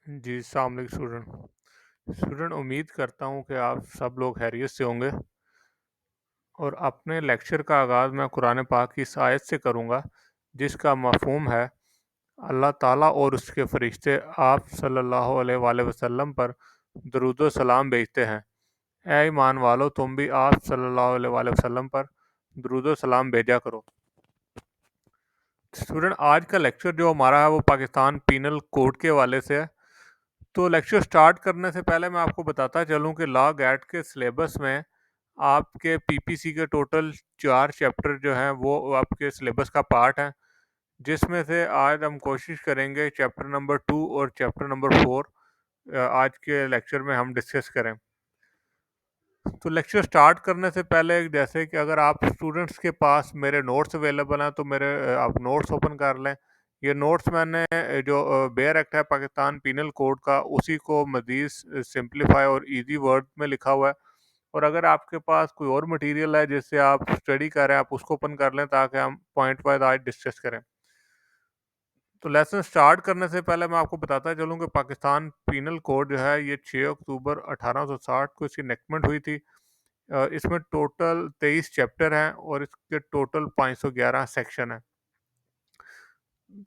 जी, अस्सलाम वालेकुम स्टूडेंट उम्मीद करता हूँ कि आप सब लोग खैरियत से होंगे। और अपने लेक्चर का आगाज़ मैं कुरान पाक की इस आयत से करूँगा जिसका मफ़हूम है, अल्लाह ताला और उसके फ़रिश्ते आप सल्लल्लाहु अलैहि वसल्लम पर दरूद व सलाम भेजते हैं। ऐ ईमान वालो, तुम भी आप सल्लल्लाहु अलैहि वसल्लम पर दरूद व सलाम भेजा करो। स्टूडेंट, आज का लेक्चर जो हमारा है वो पाकिस्तान पीनल कोड के हवाले से है। तो लेक्चर स्टार्ट करने से पहले मैं आपको बताता चलूँ कि लॉ गैट के सिलेबस में आपके पीपीसी के टोटल 4 चैप्टर जो हैं वो आपके सिलेबस का पार्ट है, जिसमें से आज हम कोशिश करेंगे चैप्टर नंबर 2 और चैप्टर नंबर 4 आज के लेक्चर में हम डिस्कस करें। तो लेक्चर स्टार्ट करने से पहले, जैसे कि अगर आप स्टूडेंट्स के पास मेरे नोट्स अवेलेबल हैं तो मेरे आप नोट्स ओपन कर लें। ये नोट्स मैंने जो बेयर एक्ट है पाकिस्तान पीनल कोड का, उसी को मज़ीद सिंपलीफाई और इजी वर्ड में लिखा हुआ है। और अगर आपके पास कोई और मटेरियल है जिससे आप स्टडी कर रहे हैं, आप उसको ओपन कर लें ताकि हम पॉइंट वाइज आज डिस्कस करें। तो लेसन स्टार्ट करने से पहले मैं आपको बताता चलूँ कि पाकिस्तान पीनल कोड जो है ये 6 अक्टूबर 1860 को इसकी इनेक्टमेंट हुई थी। इसमें टोटल 23 चैप्टर हैं और इसके टोटल 511 सेक्शन हैं।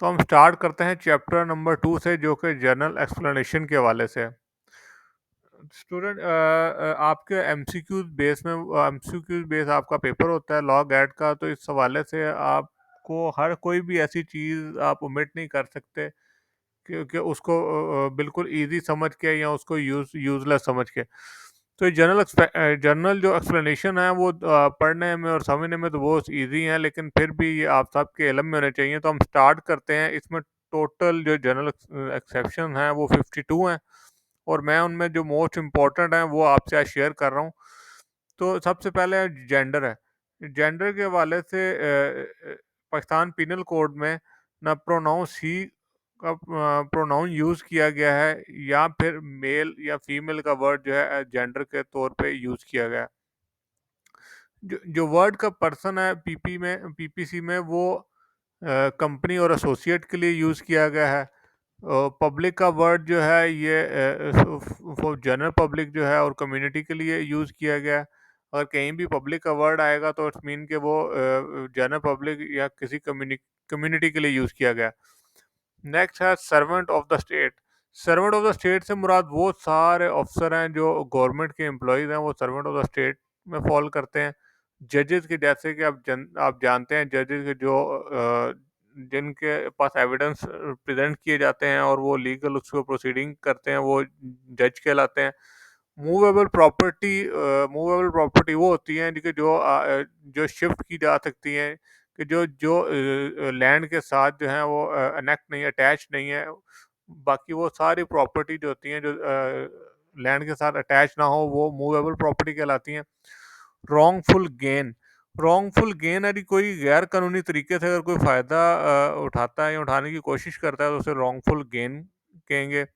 तो हम स्टार्ट करते हैं चैप्टर नंबर 2 से, जो कि जर्नल एक्सप्लेनेशन के हवाले से है। स्टूडेंट, आपके एमसीक्यूज बेस आपका पेपर होता है लॉ गैट का, तो इस हवाले से आपको हर कोई भी ऐसी चीज़ आप ओमिट नहीं कर सकते कि उसको बिल्कुल इजी समझ के या उसको यूजलेस समझ के। तो ये जर्नल जो एक्सप्लेनेशन है वो पढ़ने में और समझने में तो बहुत इजी है, लेकिन फिर भी ये आप सबके इल्म में होने चाहिए। तो हम स्टार्ट करते हैं। इसमें टोटल जो जर्नल एक्सेप्शन है वो 52 हैं, और मैं उनमें जो मोस्ट इम्पॉर्टेंट हैं वो आपसे आज शेयर कर रहा हूँ। तो सबसे पहले जेंडर है। जेंडर के हवाले से पाकिस्तान पीनल कोड में ना प्रोनाउंस ही का प्रोनाउन यूज़ किया गया है, या फिर मेल या फीमेल का वर्ड जो है जेंडर के तौर पे यूज़ किया गया है। जो जो वर्ड का पर्सन है पीपीसी में वो कंपनी और एसोसिएट के लिए यूज़ किया गया है। पब्लिक का वर्ड जो है ये जनरल पब्लिक जो है और कम्युनिटी के लिए यूज़ किया गया है। अगर कहीं भी पब्लिक का वर्ड आएगा तो इट्स मीन कि वो जनरल पब्लिक या किसी कम्युनिटी के लिए यूज़ किया गया। नेक्स्ट है servant of the state. Servant of the state से मुराद वो सारे अफसर हैं जो गवर्नमेंट के एम्प्लॉयज़ हैं, वो सर्वेंट ऑफ द स्टेट में फॉल करते हैं। जजेस के, जैसे कि आप जानते हैं, जजेस के जो जिनके पास एविडेंस प्रेजेंट किए जाते हैं और वो लीगल उसको प्रोसीडिंग करते हैं, वो जज कहलाते हैं। मूवेबल प्रॉपर्टी वो होती हैं कि जो शिफ्ट की जा सकती हैं, कि जो लैंड के साथ जो है वो अनेक्ट नहीं, अटैच नहीं है। बाकी वो सारी प्रॉपर्टी जो होती हैं जो लैंड के साथ अटैच ना हो, वो मूवेबल प्रॉपर्टी कहलाती हैं। Wrongful gain. रॉन्गफुल गेन है कि कोई गैर कानूनी तरीके से अगर कोई फ़ायदा उठाता है या उठाने की कोशिश करता है तो उसे रॉन्गफुल गेन कहेंगे।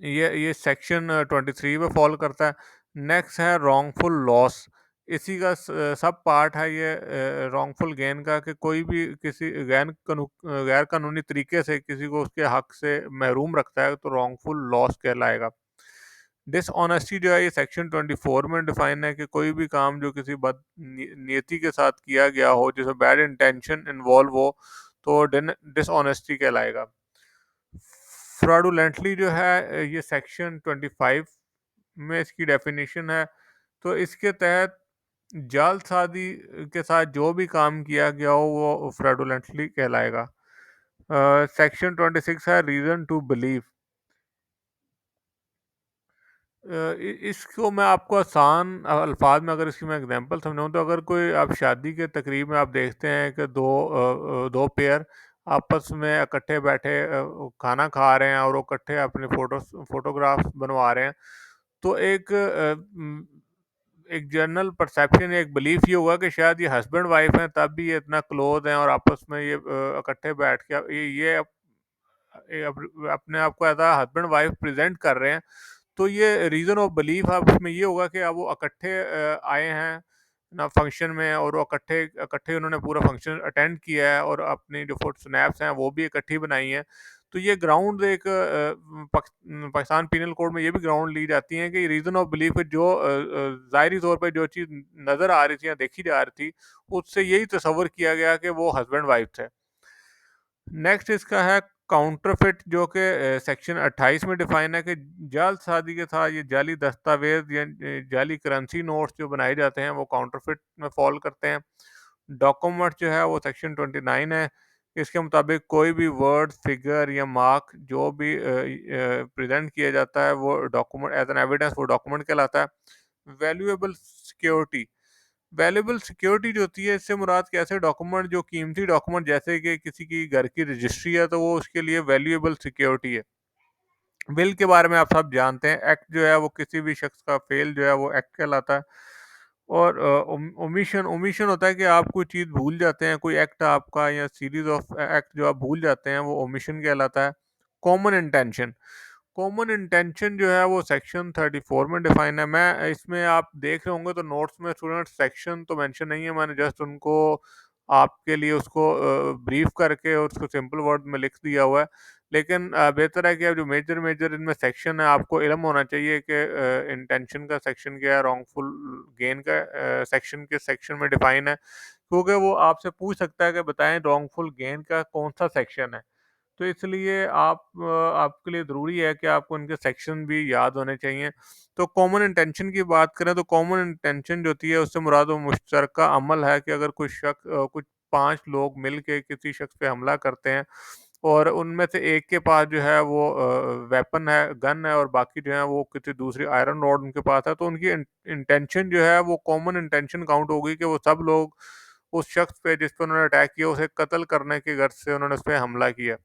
ये सेक्शन 23 में फॉल करता है। नेक्स्ट है रॉन्गफुल लॉस। इसी का सब पार्ट है ये रॉन्गफुल गेन का, कि कोई भी किसी गैर कानूनी तरीके से किसी को उसके हक से महरूम रखता है तो रॉन्गफुल लॉस कहलाएगा। डिसऑनेस्टी जो है ये सेक्शन 24 में डिफाइन है, कि कोई भी काम जो किसी बद नियति के साथ किया गया हो, जिसमें बैड इंटेंशन इन्वॉल्व हो, तो डिसऑनेस्टी कहलाएगा। फ्रॉडुलेंटली जो है ये सेक्शन 25 में इसकी डेफिनेशन है। तो इसके तहत जालसाजी के साथ जो भी काम किया गया हो वो फ्रॉडुलेंटली कहलाएगा। सेक्शन 26 है रीज़न टू बिलीव। इसको मैं आपको आसान अल्फाज में अगर इसकी मैं एग्जांपल समझाऊँ, तो अगर कोई आप शादी के तकरीब में आप देखते हैं कि दो पेयर आपस में इकट्ठे बैठे खाना खा रहे हैं और वो इकट्ठे अपने फोटोग्राफ्स बनवा रहे हैं, तो एक जनरल परसेप्शन, एक बिलीफ ये होगा कि शायद ये हस्बैंड वाइफ हैं, तब भी ये इतना क्लोज हैं और आपस में ये इकट्ठे बैठ के अपने आप को एज आ हस्बैंड वाइफ प्रेजेंट कर रहे हैं। तो ये रीज़न ऑफ बिलीफ है उसमें ये होगा कि अब वो इकट्ठे आए हैं ना फंक्शन में, और वो इकट्ठे इकट्ठे उन्होंने पूरा फंक्शन अटेंड किया है और अपनी जो फोटो स्नैप्स हैं वो भी इकट्ठी बनाई हैं। तो ये ग्राउंड एक पाकिस्तान पीनल कोड में ये भी ग्राउंड ली जाती हैं कि रीज़न ऑफ बिलीफ है, जो ज़ाहिरी तौर पे जो चीज़ नज़र आ रही थी या देखी जा रही थी, उससे यही तसव्वुर किया गया कि वो हस्बैंड वाइफ थे। नेक्स्ट इसका है काउंटरफिट, जो कि सेक्शन 28 में डिफाइन है कि जालसाजी के साथ ये जाली दस्तावेज या जाली करेंसी नोट्स जो बनाए जाते हैं वो काउंटरफिट में फॉल करते हैं। डॉक्यूमेंट जो है वो सेक्शन 29 है। इसके मुताबिक कोई भी वर्ड, फिगर या मार्क जो भी प्रेजेंट किया जाता है वो डॉक्यूमेंट एज एन एविडेंस, वो डॉक्यूमेंट कहलाता है। वैल्यूएबल सिक्योरिटी, वैल्यूएबल सिक्योरिटी जो होती है, इससे मुराद के ऐसे डॉक्यूमेंट जो कीमती डॉक्यूमेंट, जैसे कि किसी की घर की रजिस्ट्री है तो वो उसके लिए वैल्यूएबल सिक्योरिटी है। विल के बारे में आप सब जानते हैं, एक्ट जो है वो किसी भी शख्स का फेल जो है वो एक्ट कहलाता है। और ओमिशन, ओमिशन होता है कि आप कोई चीज़ भूल जाते हैं, कोई एक्ट आपका या सीरीज ऑफ एक्ट जो आप भूल जाते हैं, वो ओमिशन कहलाता है। कॉमन इंटेंशन, कॉमन इंटेंशन जो है वो सेक्शन 34 में डिफाइन है। मैं इसमें आप देख रहे होंगे तो नोट्स में स्टूडेंट सेक्शन तो मेंशन नहीं है, मैंने जस्ट उनको आपके लिए उसको ब्रीफ करके और उसको सिंपल वर्ड में लिख दिया हुआ है। लेकिन बेहतर है कि अब जो मेजर मेजर इनमें सेक्शन है आपको इल्म होना चाहिए कि इंटेंशन का सेक्शन क्या है, रॉन्गफुल गेन का सेक्शन किस सेक्शन में डिफाइन है, क्योंकि वो आपसे पूछ सकता है कि बताएं रॉन्गफुल गेन का कौन सा सेक्शन है। तो इसलिए आपके लिए ज़रूरी है कि आपको इनके सेक्शन भी याद होने चाहिए। तो कॉमन इंटेंशन की बात करें तो कॉमन इंटेंशन जो होती है उससे मुराद वो मुश्तरका अमल है कि अगर कुछ 5 लोग मिल के किसी शख्स पे हमला करते हैं और उनमें से एक के पास जो है वो वेपन है, गन है, और बाकी जो है वो किसी दूसरी आयरन रॉड उनके पास है, तो उनकी इंटेंशन जो है वो कॉमन इंटेंशन काउंट होगी कि वो सब लोग उस शख्स पे जिस पे उन्होंने अटैक किया उसे कत्ल करने की गर्ज से उन्होंने उस पे हमला किया।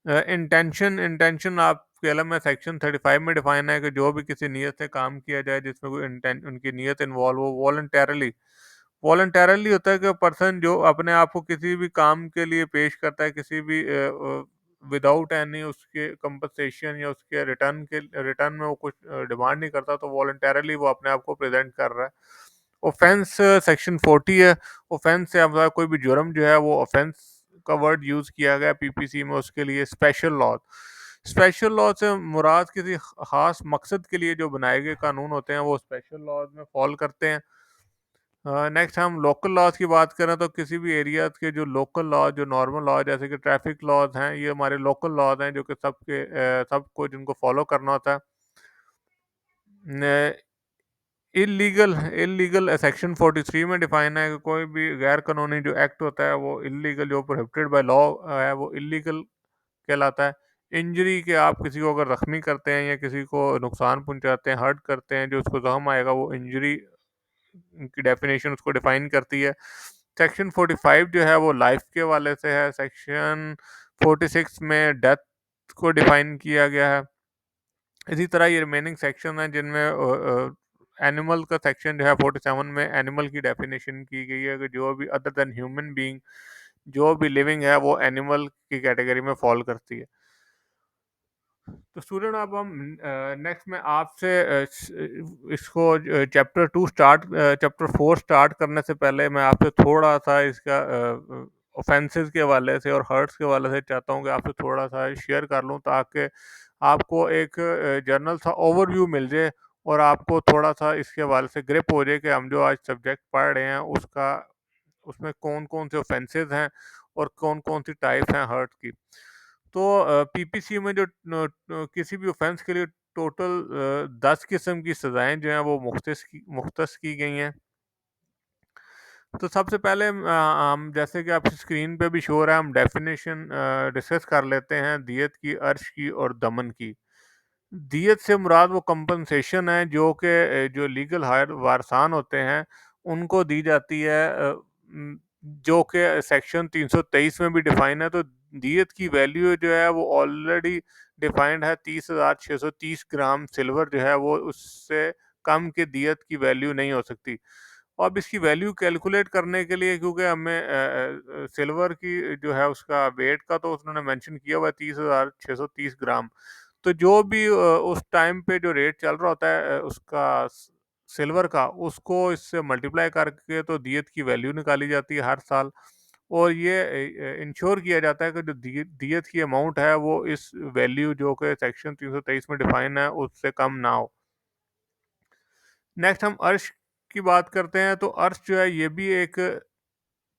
इंटेंशन, इंटेंशन आपके कलम में सेक्शन 35 में डिफाइन है कि जो भी किसी नीयत से काम किया जाए जिसमें कोई इंटेंट उनकी नीयत इन्वॉल्व हो, वॉलंटरली, वॉलंटरली होता है कि पर्सन जो अपने आप को किसी भी काम के लिए पेश करता है, किसी भी विदाउट एनी उसके कंपनसेशन या उसके रिटर्न में वो कुछ डिमांड नहीं करता, तो वॉलंटरली वो अपने आप को प्रेजेंट कर रहा है। ऑफेंस सेक्शन 40 है। ऑफेंस से हमारा कोई भी जुर्म जो है वो ऑफेंस का वर्ड यूज़ किया गया पीपीसी में, उसके लिए स्पेशल लॉ, स्पेशल लॉ से मुराद किसी खास मकसद के लिए जो बनाए गए कानून होते हैं वो स्पेशल लॉज में फॉल करते हैं। नेक्स्ट हम लोकल लॉज की बात करें तो किसी भी एरिया के जो लोकल लॉ, जो नॉर्मल लॉ जैसे कि ट्रैफिक लॉज हैं, ये हमारे लोकल लॉज हैं जो कि सबको जिनको फॉलो करना होता है। इलीगल, इलीगल सेक्शन 43 में डिफाइन है कि कोई भी गैर कानूनी जो एक्ट होता है वो इलीगल, जो प्रोहिबिटेड बाय लॉ है वो इलीगल कहलाता है। इंजरी के आप किसी को अगर जख्मी करते हैं या किसी को नुकसान पहुंचाते हैं, हर्ट करते हैं, जो उसको जख्म आएगा, वो इंजरी की डेफिनेशन उसको डिफाइन करती है। सेक्शन 45 जो है वो लाइफ के वाले से है। सेक्शन 46 में डेथ को डिफाइन किया गया है। इसी तरह ये रिमेनिंग सेक्शन है जिनमें एनिमल का सेक्शन जो है 47 में एनिमल की डेफिनेशन की गई है कि जो भी अदर देन ह्यूमन बीइंग जो भी लिविंग है वो एनिमल की कैटेगरी में फॉल करती है। तो स्टूडेंट अब हम नेक्स्ट में आपसे इसको चैप्टर 4 स्टार्ट करने से पहले मैं आपसे थोड़ा सा इसका ऑफेंसेस के हवाले से और हर्ट्स के हवाले से चाहता हूँ कि आपसे थोड़ा सा शेयर कर लूँ, ताकि आपको एक जनरल सा ओवरव्यू मिल जाए और आपको थोड़ा सा इसके हवाले से ग्रिप हो जाए कि हम जो आज सब्जेक्ट पढ़ रहे हैं उसका उसमें कौन कौन से ऑफेंसेस हैं और कौन कौन सी टाइप हैं हर्ट की। तो पीपीसी में जो किसी भी ऑफेंस के लिए टोटल 10 किस्म की सज़ाएं जो हैं वो मुख्तस की गई हैं। तो सबसे पहले हम जैसे कि आपकी स्क्रीन पे भी शो हो रहा है, हम डेफिनेशन डिस्कस कर लेते हैं दियत की, अर्श की और दमन की। दियत से मुराद वो कंपनसेशन है जो कि जो लीगल हायर वारसान होते हैं उनको दी जाती है, जो कि सेक्शन 323 में भी डिफाइन है। तो दियत की वैल्यू जो है वो ऑलरेडी डिफाइंड है, 30,630 ग्राम सिल्वर जो है वो उससे कम की दियत की वैल्यू नहीं हो सकती। और अब इसकी वैल्यू कैलकुलेट करने के लिए, क्योंकि हमें सिल्वर की जो है उसका वेट का तो उन्होंने मेंशन किया हुआ है 30,630 ग्राम। तो जो भी उस टाइम पे जो रेट चल रहा होता है उसका सिल्वर का, उसको इससे मल्टीप्लाई करके तो दियत की वैल्यू निकाली जाती है हर साल। और ये इंश्योर किया जाता है कि जो दियत की अमाउंट है वो इस वैल्यू जो कि सेक्शन 323 में डिफाइन है उससे कम ना हो। नेक्स्ट हम अर्श की बात करते हैं। तो अर्श जो है ये भी एक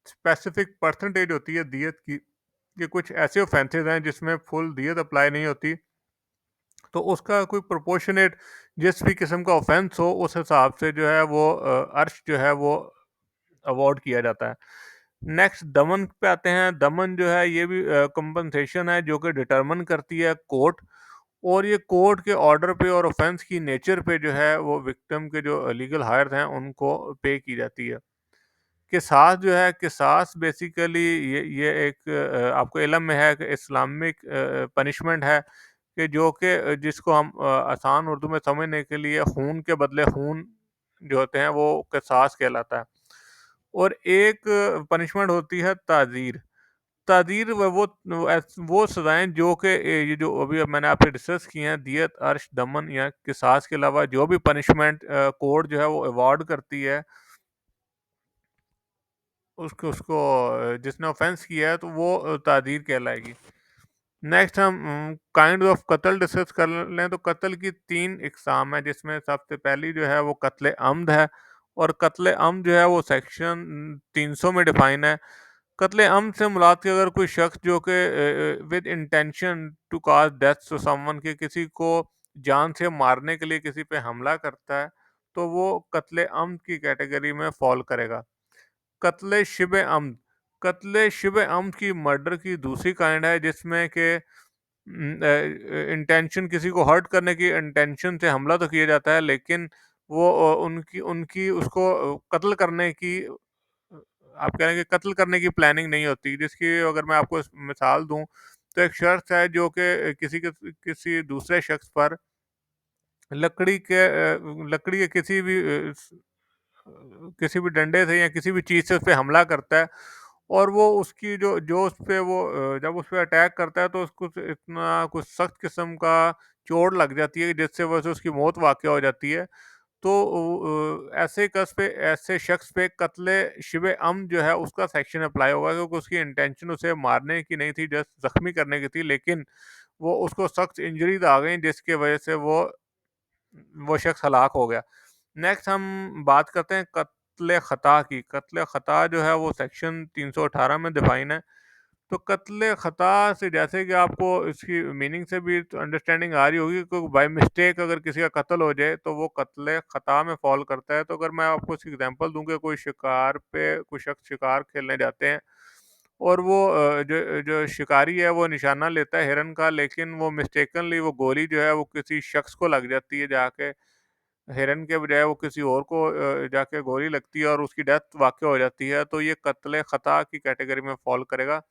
स्पेसिफिक परसेंटेज होती है दियत की। ये कुछ ऐसे ऑफेंसेस हैं जिसमें फुल दियत अप्लाई नहीं होती, तो उसका कोई प्रोपोर्शनेट जिस भी किस्म का ऑफेंस हो उस हिसाब से जो है वो अर्श जो है वो अवॉर्ड किया जाता है। नेक्स्ट दमन पे आते हैं। दमन जो है ये भी कंपनसेशन है जो कि डिटरमिन करती है कोर्ट, और ये कोर्ट के ऑर्डर पे और ऑफेंस की नेचर पे जो है वो विक्टिम के जो लीगल हायर हैं उनको पे की जाती है। किसास जो है, किसास बेसिकली ये एक आपको इल्म में है कि इस्लामिक पनिशमेंट है कि जो कि जिसको हम आसान उर्दू में समझने के लिए खून के बदले खून जो होते हैं वो किसास कहलाता है। और एक पनिशमेंट होती है ताज़ीर। ताज़ीर वो सज़ाएँ जो कि ये जो अभी मैंने आपसे डिस्कस की हैं, दियत, अर्श, दमन या किसास के अलावा जो भी पनिशमेंट कोर्ट जो है वो अवॉर्ड करती है उसको उसको जिसने ऑफेंस किया है तो वो तादीर कहलाएगी। नेक्स्ट हम काइंड ऑफ कत्ल डिस्कस कर लें। तो कत्ल की 3 इकसाम है जिसमें सबसे पहली जो है वो कत्ल अम्द है, और कत्ल अम्द जो है वो सेक्शन 300 में डिफाइन है। कत्ल अम्द से मुराद कि अगर कोई शख्स जो कि with intention to cause death to someone, के किसी को जान से मारने के लिए किसी पे हमला करता है तो वो कत्ल अम्द की कैटेगरी में फॉल करेगा। कत्ले शिबे अम्द। कत्ले शिबे अम्द की मर्डर की दूसरी काइंड है जिसमें कि इंटेंशन, किसी को हर्ट करने की इंटेंशन से हमला तो किया जाता है लेकिन वो उनकी उनकी उसको कत्ल करने की आप कह रहे हैं कि कत्ल करने की प्लानिंग नहीं होती। जिसकी अगर मैं आपको मिसाल दूं तो एक शख्स है जो कि किसी दूसरे शख्स पर लकड़ी के किसी भी डंडे से या किसी भी चीज़ से उस पे हमला करता है, और वो उसकी जो उस पे वो जब उस पे अटैक करता है तो उसको इतना कुछ सख्त किस्म का चोट लग जाती है जिससे वजह से उसकी मौत वाक़या हो जाती है। तो ऐसे शख्स पे कत्ले शिबे अम्द जो है उसका सेक्शन अप्लाई होगा, क्योंकि उसकी इंटेंशन उसे मारने की नहीं थी, जस्ट ज़ख्मी करने की थी, लेकिन वो उसको सख्त इंजरीज़ आ गई जिसकी वजह से वो शख्स हलाक हो गया। नेक्स्ट हम बात करते हैं कत्ले ख़ता की। कत्ले ख़ता जो है वो सेक्शन 318 में डिफाइन है। तो कत्ले ख़ता से जैसे कि आपको इसकी मीनिंग से भी तो अंडरस्टैंडिंग आ रही होगी कि बाय मिस्टेक अगर किसी का कत्ल हो जाए तो वो कत्ले ख़ता में फॉल करता है। तो अगर मैं आपको इसकी एग्जांपल दूं कि कोई शख्स शिकार खेलने जाते हैं और वो जो जो शिकारी है वो निशाना लेता है हिरन का, लेकिन वो मिस्टेकनली वो गोली जो है वो किसी शख्स को लग जाती है, जाके हिरन के बजाय वो किसी और को जाके गोली लगती है और उसकी डेथ वाक़या हो जाती है, तो ये कत्ले ख़ता की कैटेगरी में फ़ॉल करेगा।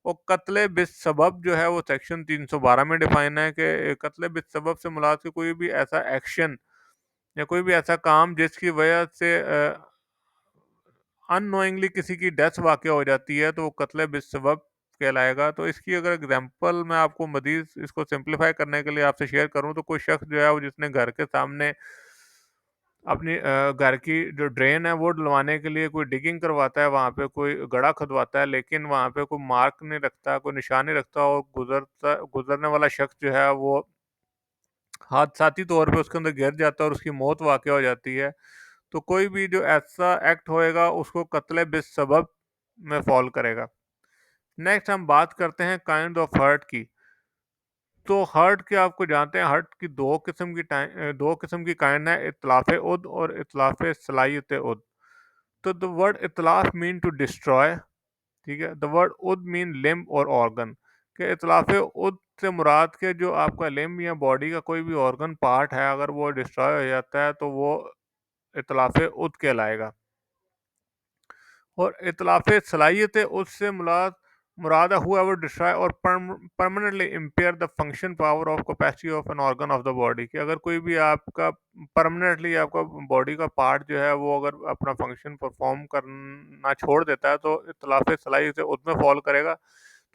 और कत्ले बिस्सबब जो है वो सेक्शन 312 में डिफाइन है कि कत्ले बिस्सबब से मुराद कि कोई भी ऐसा एक्शन या कोई भी ऐसा काम जिसकी वजह से अननोइंगली किसी की डेथ वाक़या हो जाती है तो वो कत्ले बिस्सबब कहलाएगा। तो इसकी अगर एग्जांपल मैं आपको मज़ीद इसको सिंप्लीफाई करने के लिए आपसे शेयर करूँ तो कोई शख्स जो है वो जिसने घर के सामने अपनी घर की जो ड्रेन है वो डलवाने के लिए कोई डिगिंग करवाता है, वहाँ पे कोई गड्ढा खुदवाता है, लेकिन वहाँ पे कोई मार्क नहीं रखता, कोई निशान नहीं रखता, और गुजरने वाला शख्स जो है वो हादसाती तौर पे उसके अंदर गिर जाता है और उसकी मौत वाक़या हो जाती है। तो कोई भी जो ऐसा एक्ट होएगा उसको कत्ले बिस्सबब में फ़ॉल करेगा। नेक्स्ट हम बात करते हैं काइंड ऑफ हर्ट की। तो हर्ट के आपको जानते हैं, हर्ट की 2 किस्म की काइंड है, इतलाफ़ उद और इतलाफ़ सलाहियत उद। तो द वर्ड इतलाफ मीन टू डिस्ट्रॉय, ठीक है। द वर्ड उद मीन लिम्ब और ऑर्गन, के इतलाफ उद से मुराद के जो आपका लिम्ब या बॉडी का कोई भी ऑर्गन पार्ट है अगर वो डिस्ट्रॉय हो जाता है तो वो इतलाफ उद कहलाएगा। और इतलाफ सलाहियत उससे मुराद मुराद हुएवर डिस्ट्रॉय और permanently impair the function power of capacity of an organ of the body, कि अगर कोई भी आपका परमानेंटली आपका बॉडी का पार्ट जो है वो अगर अपना फंक्शन परफॉर्म करना छोड़ देता है तो इतलाफ सलाहियत से उसमें फॉल करेगा।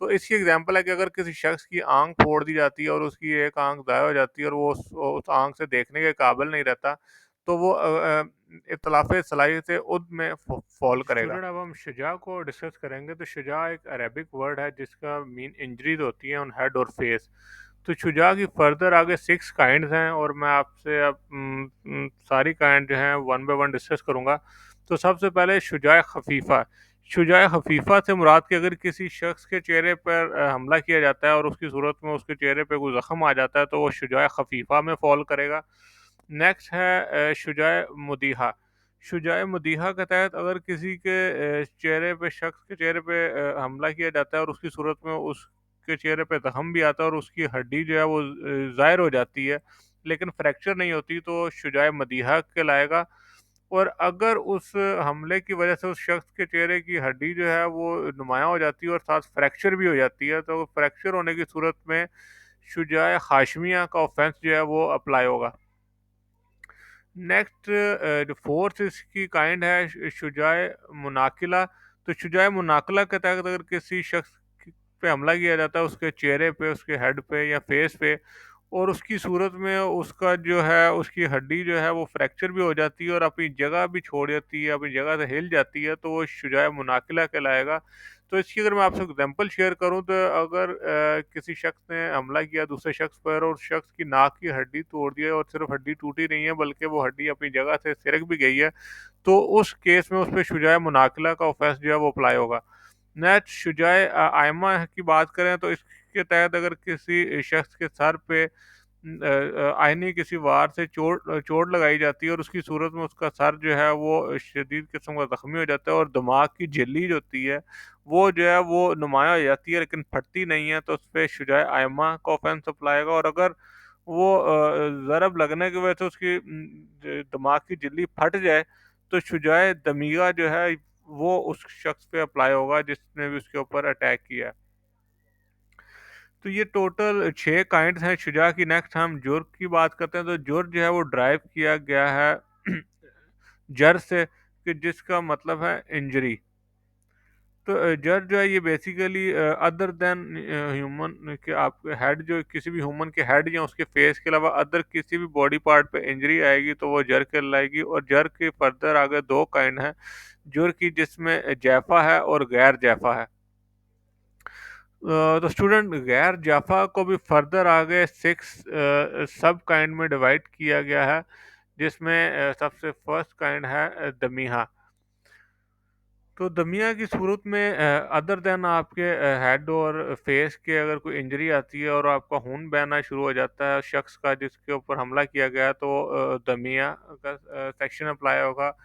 तो इसकी एग्जांपल है कि अगर किसी शख्स की आंख फोड़ दी जाती है और उसकी एक आंख ज़ाया हो जाती है और वो उस आंख से देखने के काबिल नहीं रहता, तो वो इतलाफ़ सलाहियत-ए-उद में फ़ॉल करेगा। स्टूडेंट, अब हम शुजा को डिस्कस करेंगे। तो शुजा एक अरेबिक वर्ड है जिसका मीन इंजरीज होती हैं ऑन हेड और फेस। तो शुजा की फर्दर आगे 6 काइंड्स हैं और मैं आपसे अब सारी काइंड जो हैं वन बाय वन डिस्कस करूँगा। तो सबसे पहले शुजा खफीफ़ा। शुजा खफीफ़ा से मुराद कि अगर किसी शख्स के चेहरे पर हमला किया जाता है और उसकी सूरत में उसके चेहरे पे कोई ज़ख्म आ जाता है तो वो शुजा खफीफ़ा में फ़ॉल करेगा। नेक्स्ट है शुजा मुदीहा। शुजा मुदीहा के तहत अगर किसी के चेहरे पे शख्स के चेहरे पे हमला किया जाता है और उसकी सूरत में उसके चेहरे पे ज़ख्म भी आता है और उसकी हड्डी जो है वो ज़ाहिर हो जाती है लेकिन फ्रैक्चर नहीं होती, तो शुजा मदीहा कहलाएगा। और अगर उस हमले की वजह से उस शख्स के चेहरे की हड्डी जो है वो नुमायाँ हो जाती है और साथ फ्रैक्चर भी हो जाती है, तो फ्रैक्चर होने की सूरत में शुजा हाशमिया का ऑफेंस जो है वो अप्लाई होगा। नेक्स्ट जो फोर्थ इसकी काइंड है शुजाए मुनाकिला। तो शुजाए मुनाकिला के तहत अगर किसी शख्स पे हमला किया जाता है उसके चेहरे पे, उसके हेड पे या फेस पे, और उसकी सूरत में उसका जो है उसकी हड्डी जो है वो फ्रैक्चर भी हो जाती है और अपनी जगह भी छोड़ जाती है, अपनी जगह से हिल जाती है, तो वो शुजाए मुनाकिला कहलाएगा। तो इसकी अगर मैं आपसे एग्जांपल शेयर करूं तो अगर किसी शख्स ने हमला किया दूसरे शख्स पर और उस शख्स की नाक की हड्डी तोड़ दी है और सिर्फ हड्डी टूटी नहीं है बल्कि वो हड्डी अपनी जगह से सिरक भी गई है, तो उस केस में उस पर शुजाए मुनाकिला का ऑफेंस जो है वो अप्लाई होगा। नेक्स्ट शुजाए आयमा की बात करें तो इसके तहत अगर किसी शख्स के सर पे आईने किसी वार से चोट लगाई जाती है और उसकी सूरत में उसका सर जो है वो शदीद किस्म का ज़ख्मी हो जाता है और दिमाग की झिल्ली जो होती है वो जो है वो नुमायाँ हो जाती है लेकिन फटती नहीं है, तो उस पे शुजाए आयमा का ऑफेंस अप्लाई होगा। और अगर वो ज़रब लगने की वजह से उसकी दिमाग की झिल्ली फट जाए तो शुजाए दमीगा जो है वो उस शख्स पे अप्लाई होगा जिसने भी उसके ऊपर अटैक किया है। तो ये टोटल 6 काइंड्स हैं शुजा की। नेक्स्ट हम जुर्क की बात करते हैं। तो जुर्क जो है वो ड्राइव किया गया है जर से, कि जिसका मतलब है इंजरी। तो जर जो है ये बेसिकली अदर देन ह्यूमन के आपके हेड, जो किसी भी ह्यूमन के हेड या उसके फेस के अलावा अदर किसी भी बॉडी पार्ट पे इंजरी आएगी तो वो जर कहलाएगी। और जर के फर्दर आगे 2 काइंड हैं जुर की, जिसमें जैफा है और गैर जैफा है। तो स्टूडेंट, गैर जाफा को भी फर्दर आगे 6 सब काइंड में डिवाइड किया गया है, जिसमें सबसे फर्स्ट काइंड है दमिया। तो दमिया की सूरत में अदर देन आपके हेड और फेस के अगर कोई इंजरी आती है और आपका खून बहना शुरू हो जाता है शख्स का जिसके ऊपर हमला किया गया, तो दमिया का सेक्शन अप्लाई होगा।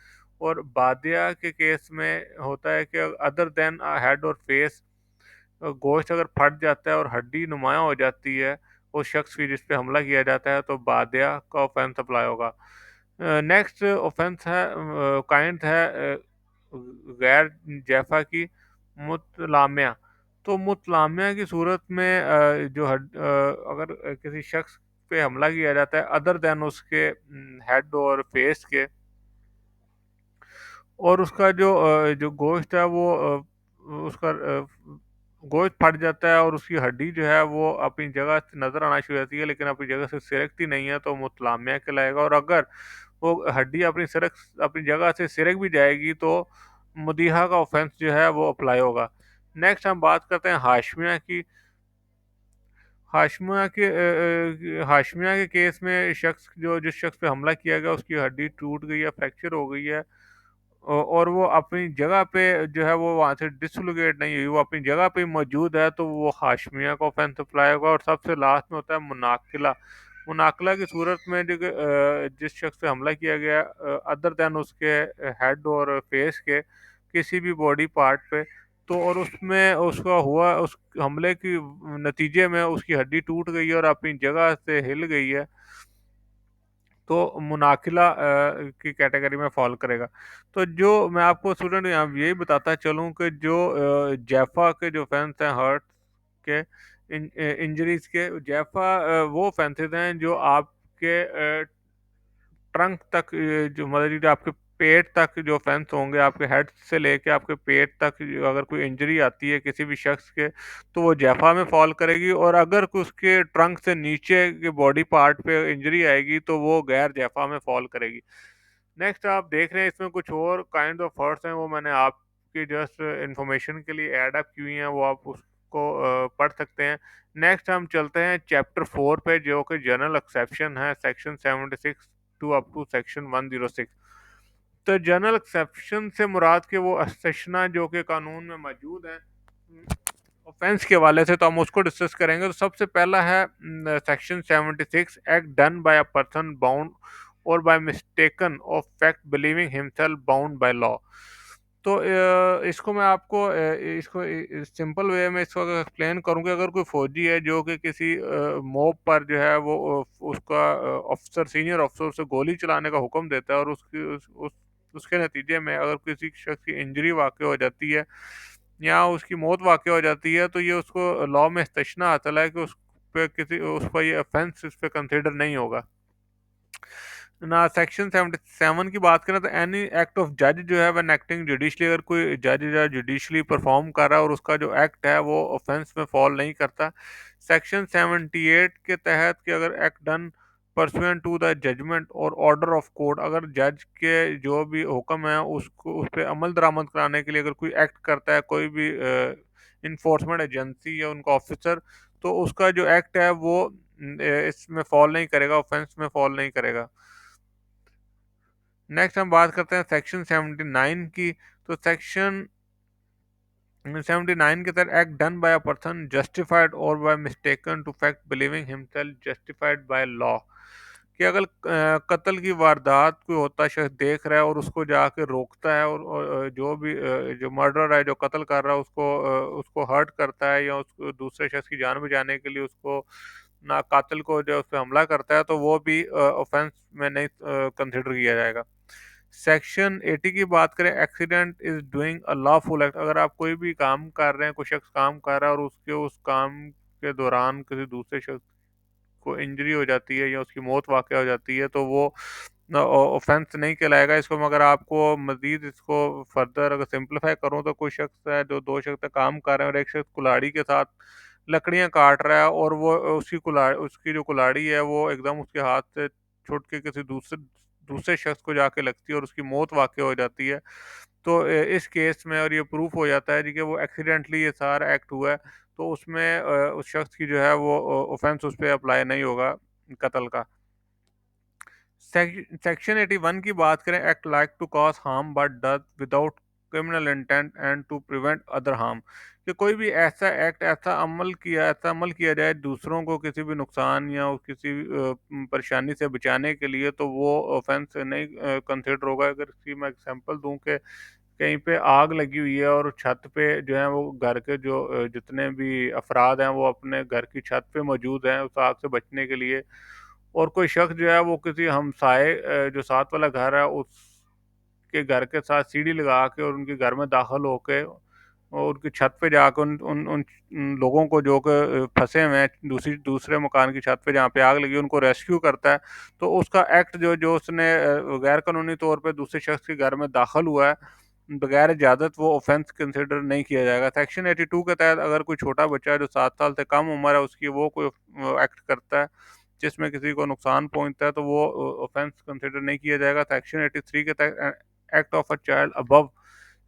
और बादिया के केस में होता है कि अदर देन हेड और फेस गोश्त अगर फट जाता है और हड्डी नुमायाँ हो जाती है उस शख्स की जिस पे हमला किया जाता है, तो बादिया का ऑफेंस अप्लाई होगा। नेक्स्ट ऑफेंस है काइंड है गैर जैफा की मुतलामिया। तो मुतलामिया की सूरत में अगर किसी शख्स पे हमला किया जाता है अदर देन उसके हेड और फेस के, और उसका जो गोश्त है वो उसका गोश्त फट जाता है और उसकी हड्डी जो है वो अपनी जगह से नज़र आना शुरू हो जाती है लेकिन अपनी जगह से सिरकती नहीं है, तो मुतलामिया कहलाएगा। और अगर वो हड्डी अपनी जगह से सिरक भी जाएगी तो मुदीहा का ऑफेंस जो है वो अप्लाई होगा। नेक्स्ट हम बात करते हैं हाशमिया की। हाशमिया के केस में जिस शख्स पे हमला किया गया उसकी हड्डी टूट गई है, फ्रैक्चर हो गई है, और वो अपनी जगह पे जो है वो वहाँ से डिसलोकेट नहीं हुई, वो अपनी जगह पे ही मौजूद है, तो वो हाशमिया का ऑफेंस अप्लाई होगा। और सबसे लास्ट में होता है मुनाकिला। मुनाकिला की सूरत में जिस शख्स पे हमला किया गया अदर देन उसके हेड और फेस के किसी भी बॉडी पार्ट पे, तो और उसमें उसका हुआ उस हमले की नतीजे में उसकी हड्डी टूट गई है और अपनी जगह से हिल गई है, तो मुनाकिला की कैटेगरी में फॉल करेगा। तो जो मैं आपको स्टूडेंट यहाँ यही बताता चलूँ कि जो जैफा के जो फैंस हैं हर्ट के इंजरीज के, जैफा वो फैंसेज हैं जो आपके ट्रंक तक जो मतलब जो आपके पेट तक जो ऑफेंस होंगे, आपके हेड से लेके आपके पेट तक अगर कोई इंजरी आती है किसी भी शख्स के, तो वो जैफा में फॉल करेगी। और अगर उसके ट्रंक से नीचे के बॉडी पार्ट पे इंजरी आएगी तो वो गैर जैफा में फॉल करेगी। नेक्स्ट आप देख रहे हैं इसमें कुछ और काइंड ऑफ वर्ड्स हैं, वो मैंने आपकी जस्ट इंफॉर्मेशन के लिए ऐड अप की हुई हैं, वो आप उसको पढ़ सकते हैं। नेक्स्ट हम चलते हैं चैप्टर 4 पे, जो कि जनरल एक्सेप्शन है, section 76 to up to section 106। तो जनरल एक्सेप्शन से मुराद के वो एक्सेप्शना जो कि कानून में मौजूद हैं ऑफेंस के हवाले से, तो हम उसको डिस्कस करेंगे। तो सबसे पहला है section 76, act done by a person bound or by mistaken of fact believing himself bound by law. तो इसको मैं आपको इसको सिंपल वे में इसको अगर एक्सप्लेन करूँ कि अगर कोई फौजी है जो कि किसी मॉब पर जो है वो उसका ऑफिसर, सीनियर ऑफिसर से गोली चलाने का हुक्म देता है, और उसके नतीजे में अगर किसी शख्स की इंजरी वाक़ हो जाती है या उसकी मौत वाक़ हो जाती है, तो ये उसको लॉ में इस्तिस्ना हासिल है कि उस पर ये ऑफेंस इस पे कंसिडर नहीं होगा ना। सेक्शन 77 की बात करें तो एनी एक्ट ऑफ जज जो है व्हेन एक्टिंग जुडिशली, अगर कोई जज या जुडिशली परफॉर्म कर रहा है और उसका जो एक्ट है वो ऑफेंस में फॉल नहीं करता। सेक्शन 78 के तहत कि अगर act done pursuant to the judgment और ऑर्डर ऑफ कोर्ट, अगर जज के जो भी हुक्म है उसको उस पर अमल दरामद कराने के लिए अगर कोई एक्ट करता है कोई भी इन्फोर्समेंट एजेंसी या उनका ऑफिसर, तो उसका जो एक्ट है वो इसमें फॉल नहीं करेगा, ऑफेंस में फॉल नहीं करेगा। नेक्स्ट हम बात करते हैं सेक्शन 79 की। तो सेक्शन 79 के तहत act done by a person justified or by mistaken to fact believing himself justified by law, कि अगर कत्ल की वारदात कोई होता है, शख्स देख रहा है और उसको जाके रोकता है, और जो भी जो मर्डर है, जो कत्ल कर रहा है, उसको हर्ट करता है या उसको दूसरे शख्स की जान बचाने के लिए उसको ना कातिल को जो उस पर हमला करता है, तो वो भी ऑफेंस में नहीं कंसिडर किया जाएगा। सेक्शन 80 की बात करें, accident is doing a lawful act, अगर आप कोई भी काम कर रहे हैं, कोई शख्स काम कर रहा है और उसके उस काम के दौरान किसी दूसरे शख्स को इंजरी हो जाती है या उसकी मौत वाक़ हो जाती है, तो वो ऑफेंस नहीं कहलाएगा। इसको मैं अगर आपको मज़ीद इसको फर्दर अगर सिंप्लीफाई करूँ, तो कोई शख्स है जो दो शख्स काम कर रहे हैं और एक शख्स कुल्हाड़ी के साथ लकड़ियाँ काट रहा है, और वो उसकी जो कुल्हाड़ी है वो एकदम उसके हाथ से छूट के किसी दूसरे दूसरे शख्स को जाके लगती है और उसकी मौत वाक़ हो जाती है, तो इस केस में और ये प्रूफ हो जाता है जी कि वो एक्सीडेंटली ये सारा एक्ट हुआ है, तो उसमें उस शख्स की जो है वो ऑफेंस उस पे अप्लाई नहीं होगा कत्ल का। सेक्शन 81 की बात करें, act like to cause harm but does without criminal intent and to prevent other harm, कि कोई भी ऐसा एक्ट, ऐसा अमल किया जाए दूसरों को किसी भी नुकसान या किसी परेशानी से बचाने के लिए, तो वो ऑफेंस नहीं कंसिडर होगा। अगर इसकी मैं एग्जांपल दूं कि कहीं पे आग लगी हुई है और छत पे जो है वो घर के जो जितने भी अफराद हैं वो अपने घर की छत पे मौजूद हैं उस आग से बचने के लिए, और कोई शख्स जो है वो किसी हमसाए जो साथ वाला घर है उसके घर के साथ सीढ़ी लगा के और उनके घर में दाखिल होके और उनकी छत पे जाकर उन लोगों को जो कि फंसे हुए हैं दूसरे मकान की छत पे जहाँ पे आग लगी उनको रेस्क्यू करता है, तो उसका एक्ट जो जो उसने गैर कानूनी तौर पे दूसरे शख्स के घर में दाखिल हुआ है बगैर इजाज़त, वो ऑफेंस कंसिडर नहीं किया जाएगा। सेक्शन 82 के तहत अगर कोई छोटा बच्चा है जो 7 साल से कम उम्र है उसकी, वो कोई एक्ट करता है जिसमें किसी को नुकसान पहुंचता है, तो वो ऑफेंस कंसिडर नहीं किया जाएगा। सेक्शन 83 के तहत act of a child above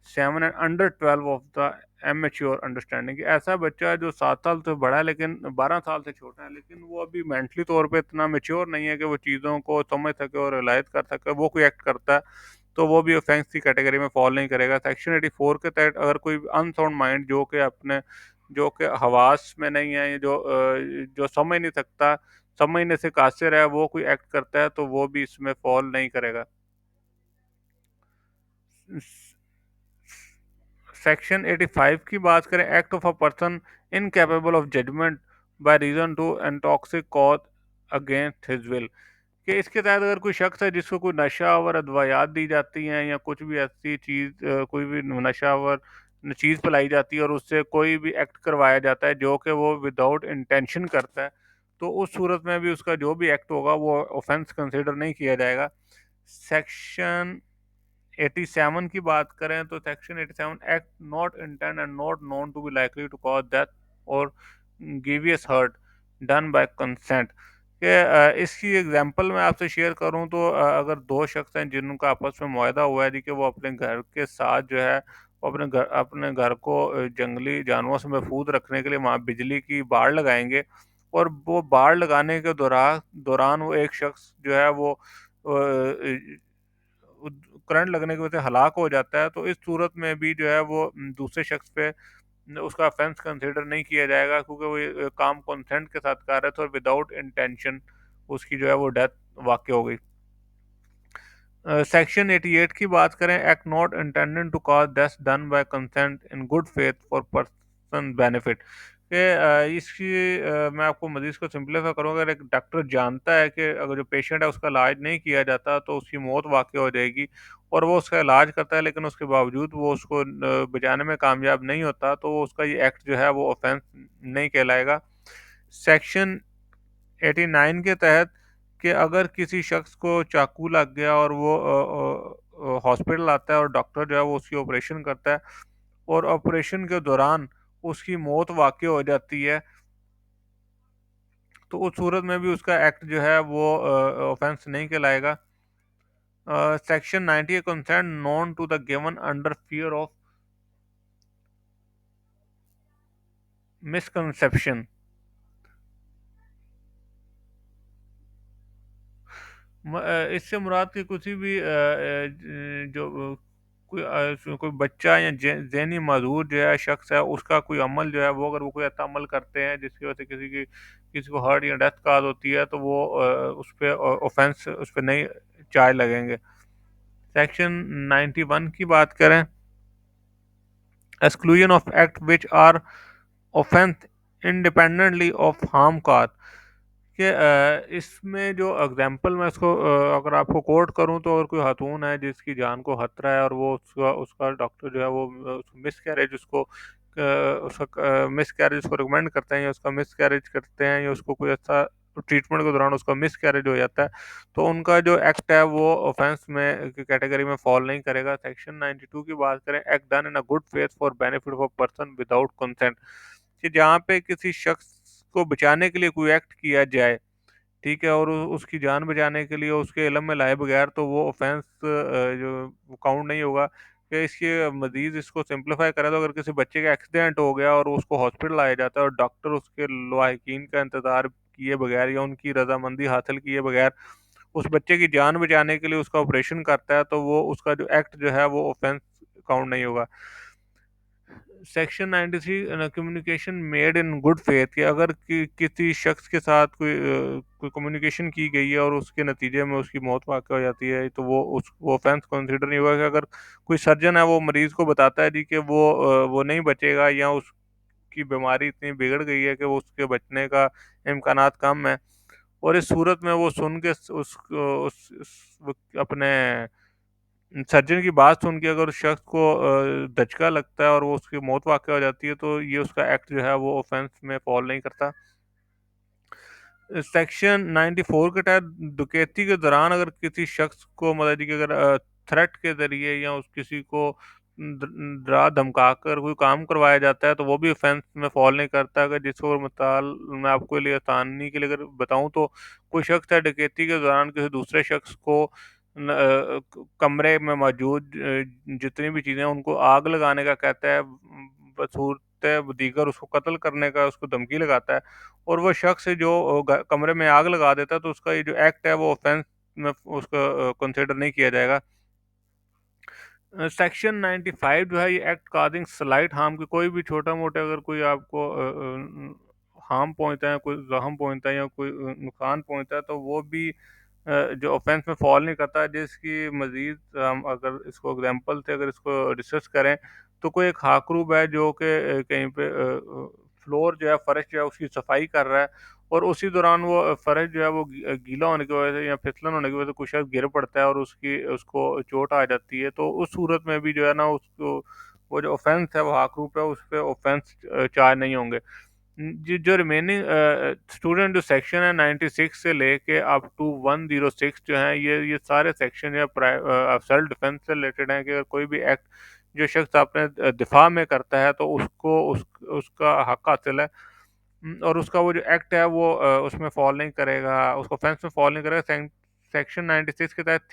7 and under 12 of the amateur understanding, ऐसा बच्चा है जो 7 साल से बड़ा है लेकिन 12 साल से छोटा है, लेकिन वो अभी मेंटली तौर पे इतना मेच्योर नहीं है कि वो चीज़ों को समझ सके और रियलाइज कर सके, वो कोई एक्ट करता है तो वो भी ऑफेंस की कैटेगरी में फॉल नहीं करेगा। सेक्शन 84 के तहत अगर कोई अनसाउंड माइंड जो कि हवास में नहीं है, जो समझ नहीं सकता, समझने से कासिर है, वो कोई एक्ट करता है तो वो भी इसमें फॉल नहीं करेगा। सेक्शन 85 की बात करें, act of a person incapable of judgment by reason to intoxication cause against his will, कि इसके तहत अगर कोई शख्स है जिसको कोई नशावर अदवायात दी जाती हैं या कुछ भी ऐसी चीज़ कोई भी नशावर चीज़ पिलाई जाती है और उससे कोई भी एक्ट करवाया जाता है जो कि वो विदाउट इंटेंशन करता है, तो उस सूरत में भी उसका जो भी एक्ट होगा वो ऑफेंस कंसिडर नहीं किया जाएगा। सेक्शन 87 की बात करें तो section 87 act not intend and not known to be likely to cause death or grievous hurt done by consent के इसकी एग्जांपल मैं आपसे शेयर करूं तो अगर दो शख्स हैं जिनका आपस में मुआहदा हुआ है कि वो अपने घर के साथ जो है वो अपने घर को जंगली जानवरों से महफूज रखने के लिए वहाँ बिजली की बाड़ लगाएंगे और वो बाड़ लगाने के दौरान दौरान वो एक शख्स जो है वो करंट लगने की वजह से हलाक हो जाता है, तो इस सूरत में भी जो है वो दूसरे शख्स पे उसका ऑफेंस कंसिडर नहीं किया जाएगा क्योंकि वो ये काम कंसेंट के साथ कर रहे थे और विदाउट इंटेंशन उसकी जो है वो डेथ वाक़ हो गई। सेक्शन 88 की बात करें, act not intended to cause death done by consent in good faith for person benefit के इसकी मैं आपको मजीद को सिंपलीफाई करूँगा। अगर एक डॉक्टर जानता है कि अगर जो पेशेंट है उसका इलाज नहीं किया जाता तो उसकी मौत वाक़ हो जाएगी और वो उसका इलाज करता है लेकिन उसके बावजूद वो उसको बचाने में कामयाब नहीं होता, तो उसका ये एक्ट जो है वो ऑफेंस नहीं कहलाएगा। सेक्शन 89 के तहत कि अगर किसी शख्स को चाकू लग गया और वो हॉस्पिटल आता है और डॉक्टर जो है वो उसकी ऑपरेशन करता है और ऑपरेशन के दौरान उसकी मौत वाक़ हो जाती है, तो उस सूरत में भी उसका एक्ट जो है वो ऑफेंस नहीं कहलाएगा। Section 90 concern known to the given under fear of misconception. इससे मुराद कि किसी भी जो कोई बच्चा या ज़हनी माजूर जो है शख्स है उसका कोई अमल जो है वो अगर वो कोई ऐसा अमल करते हैं जिसकी वजह से किसी को हर्ट या डेथ काज होती है तो वो उस पर ऑफेंस उस पर नहीं चार्ज लगेंगे। सेक्शन 91 की बात करें, exclusion of act which are offence independently of harm cause कि इसमें जो एग्जांपल मैं इसको अगर आपको कोट करूं तो अगर कोई खातून है जिसकी जान को खतरा है और वो उसका उसका डॉक्टर जो है वो मिस कैरेज उसका मिस कैरेज उसको रिकमेंड करते हैं या उसका मिस कैरेज करते हैं या उसको कोई ऐसा ट्रीटमेंट के दौरान उसका मिस कैरेज हो जाता है, तो उनका जो एक्ट है वो ऑफेंस में कैटेगरी में फॉल नहीं करेगा। सेक्शन 92 की बात करें, act done in a good faith for benefit of a person without consent कि जहाँ पे किसी शख्स को बचाने के लिए कोई एक्ट किया जाए, ठीक है, और उसकी जान बचाने के लिए उसके इलम में लाए बगैर, तो वो ऑफेंस जो काउंट नहीं होगा। कि इसके मजीद इसको सिंप्लीफाई करें तो अगर किसी बच्चे का एक्सीडेंट हो गया और उसको हॉस्पिटल लाया जाता है और डॉक्टर उसके लवाहिकीन का इंतज़ार किए बगैर या उनकी रजामंदी हासिल किए बगैर उस बच्चे की जान बचाने के लिए उसका ऑपरेशन करता है, तो वो उसका जो एक्ट जो है वो ऑफेंस काउंट नहीं होगा। Section 93 communication made in good faith कि अगर किसी शख्स के साथ कोई कम्युनिकेशन की गई है और उसके नतीजे में उसकी मौत वाक़ हो जाती है तो वो ऑफेंस कंसिडर नहीं होगा। कि अगर कोई सर्जन है वो मरीज़ को बताता है जी कि वो नहीं बचेगा या उसकी बीमारी इतनी बिगड़ गई है कि वो उसके बचने का इम्कानात कम है, और इस सूरत में वो सुन के अपने सर्जन की बात सुन के अगर उस शख्स को धचका लगता है और वो उसकी मौत वाक़या हो जाती है तो ये उसका एक्ट जो है वो ऑफेंस में फॉल नहीं करता। सेक्शन 94 के तहत डकैती के दौरान अगर किसी शख्स को मतलब कि अगर थ्रेट के ज़रिए या उस किसी को डरा धमकाकर कोई काम करवाया जाता है तो वो भी ऑफेंस में फॉल नहीं करता। अगर जिसको मिसाल मैं आपके लिए आसानी के लिए अगर बताऊं तो कोई शख्स है डकैती के दौरान किसी दूसरे शख्स को कमरे में मौजूद जितनी भी चीज़ें उनको आग लगाने का कहता है, बसूरत दीगर उसको कत्ल करने का उसको धमकी लगाता है और वो शख्स जो कमरे में आग लगा देता है, तो उसका ये जो एक्ट है वो ऑफेंस में उसका कंसिडर नहीं किया जाएगा। सेक्शन 95 जो है ये एक्ट काजिंग स्लाइट हार्म की कोई भी छोटा मोटा अगर कोई आपको हार्म पहुंचता है, कोई जख्म पहुंचता है या कोई नुकसान पहुंचता है तो वो भी जो ऑफेंस में फॉल नहीं करता। जिसकी मजीद हम अगर इसको एग्जांपल से अगर इसको रिसर्च करें तो कोई एक खाकरूब है जो कि कहीं पे फ्लोर जो है फर्श जो है उसकी सफाई कर रहा है और उसी दौरान वो फर्श जो है वो गीला होने की वजह से या फिसलन होने की वजह से कुछ शख्स गिर पड़ता है और उसकी उसको चोट आ जाती है, तो उस सूरत में भी जो है ना उसको वो जो ऑफेंस है वो हाकरूप है उस पर ऑफेंस चार्ज नहीं होंगे। जो रिमेनिंग स्टूडेंट जो सेक्शन है 96 से लेके अप टू 106 जो है, ये सारे सेक्शन या सेल्फ डिफेंस से रिलेटेड हैं कि अगर कोई भी एक्ट जो शख्स अपने दिफा में करता है तो उसको उसका हक हासिल है। और उसका वो जो एक्ट है वो उसमें फॉल नहीं करेगा, उसको ऑफेंस में फॉल नहीं करेगा। सेक्शन 96 के तहत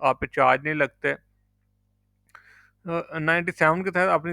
आप पे चार्ज नहीं लगते। 97 के तहत अपनी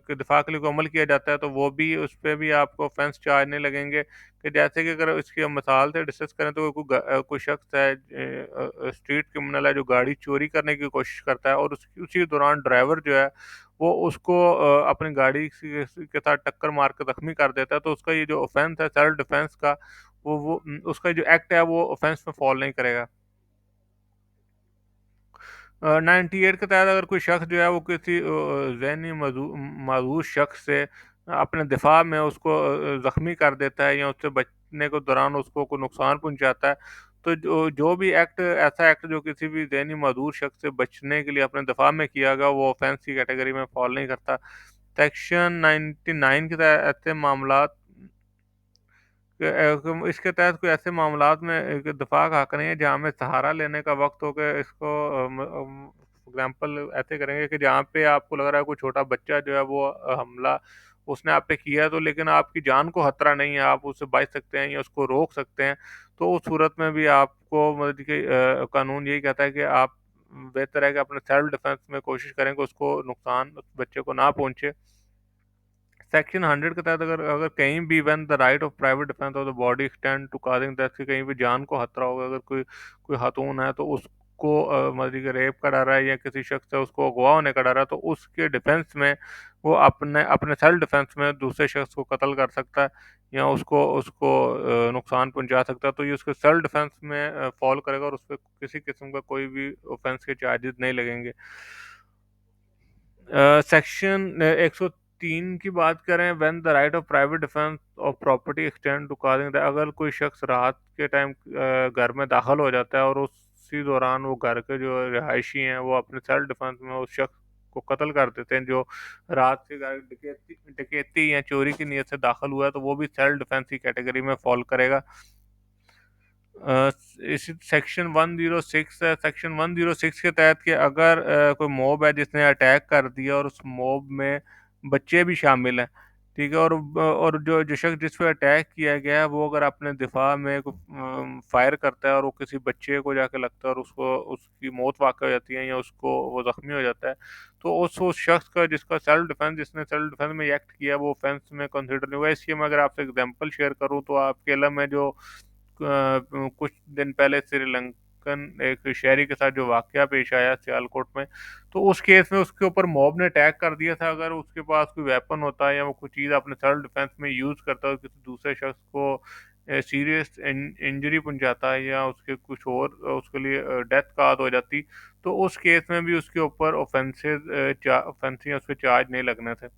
के दिफा के लिए कोई अमल किया जाता है तो वो भी उस पे भी आपको ऑफेंस चार्ज नहीं लगेंगे। कि जैसे कि अगर इसकी हम मिसाल से डिस्कस करें तो कोई शख्स है स्ट्रीट क्रिमिनल है जो गाड़ी चोरी करने की कोशिश करता है और उसी दौरान ड्राइवर जो है वो उसको अपनी गाड़ी के साथ टक्कर मार के जख्मी कर देता है, तो उसका ये जो ऑफेंस है सेल्फ डिफेंस का उसका जो एक्ट है वो ऑफेंस में फॉल नहीं करेगा। 98 के तहत अगर कोई शख्स जो है वो किसी ज़हनी मजबूर शख्स से अपने दिफा में उसको ज़ख्मी कर देता है या उससे बचने के दौरान उसको कोई नुकसान पहुंचाता है, तो जो भी एक्ट ऐसा एक्ट जो किसी भी ज़हनी मजबूर शख्स से बचने के लिए अपने दिफा में किया गया वो ऑफेंस की कैटेगरी में फॉल नहीं करता। सेक्शन 99 के तहत ऐसे मामला इसके तहत कोई ऐसे मामलात में एक दफ़ा का हक नहीं है जहाँ हमें सहारा लेने का वक्त हो गया। इसको एग्जाम्पल ऐसे करेंगे कि जहाँ पे आपको लग रहा है कोई छोटा बच्चा जो है वो हमला उसने आप पे किया है, तो लेकिन आपकी जान को खतरा नहीं है, आप उससे बच सकते हैं या उसको रोक सकते हैं, तो उस सूरत में भी आपको मतलब कि कानून यही कहता है कि आप बेहतर है कि अपने सेल्फ डिफेंस में कोशिश करें कि उसको नुकसान उस बच्चे को ना पहुंचे। सेक्शन 100 के तहत अगर अगर कहीं भी when the right of private defence of the body extend to causing death, की कहीं भी जान को खतरा होगा, अगर कोई कोई खातून है तो उसको मतलब कि रेप का डर है या किसी शख्स है उसको अगवा होने का डर है, तो उसके डिफेंस में वो अपने अपने सेल्फ डिफेंस में दूसरे शख्स को कत्ल कर सकता है या उसको उसको नुकसान पहुंचा सकता है, तो ये उसके सेल्फ डिफेंस में फॉल करेगा और उस पर किसी किस्म का कोई भी ऑफेंस के चार्जेस नहीं लगेंगे। सेक्शन 103 की बात करें, when the right of private defence of property extend to causing, अगर कोई शख्स रात के टाइम घर में दाखिल हो जाता है और उसी दौरान वो घर के जो रिहायशी हैं वो अपने सेल्फ डिफेंस में उस शख्स को कत्ल कर देते हैं जो रात के घर डकैती डकैती या चोरी की नीयत से दाखिल हुआ है, तो वो भी सेल्फ डिफेंस की कैटेगरी में फॉल करेगा। इस सेक्शन 106 है, सेक्शन 106 के तहत कि अगर कोई मॉब है जिसने अटैक कर दिया और उस मॉब में बच्चे भी शामिल हैं, ठीक है, और जो जो शख्स जिस पे अटैक किया गया है वो अगर अपने दिफा में फायर करता है और वो किसी बच्चे को जाके लगता है और उसको उसकी मौत वाक़ हो जाती है या उसको वो ज़ख्मी हो जाता है, तो उस शख्स का जिसका सेल्फ डिफेंस जिसने सेल्फ डिफेंस में ये एक्ट किया वो ऑफेंस में कंसिडर नहीं हुआ। इसकी मैं अगर आपसे एग्जांपल शेयर करूँ तो आपके इलम में जो कुछ दिन पहले श्रीलंकन एक शहरी के साथ जो वाकया पेश आया सियालकोट में, तो उस केस में उसके ऊपर मॉब ने अटैक कर दिया था। अगर उसके पास कोई वेपन होता या वो कुछ चीज़ अपने सेल्फ डिफेंस में यूज़ करता और किसी दूसरे शख्स को सीरियस इंजरी पहुंचाता है या उसके कुछ और उसके लिए डेथ का हो जाती, तो उस केस में भी उसके ऊपर ऑफेंसेस ऑफेंस या उस पर चार्ज नहीं लगने थे।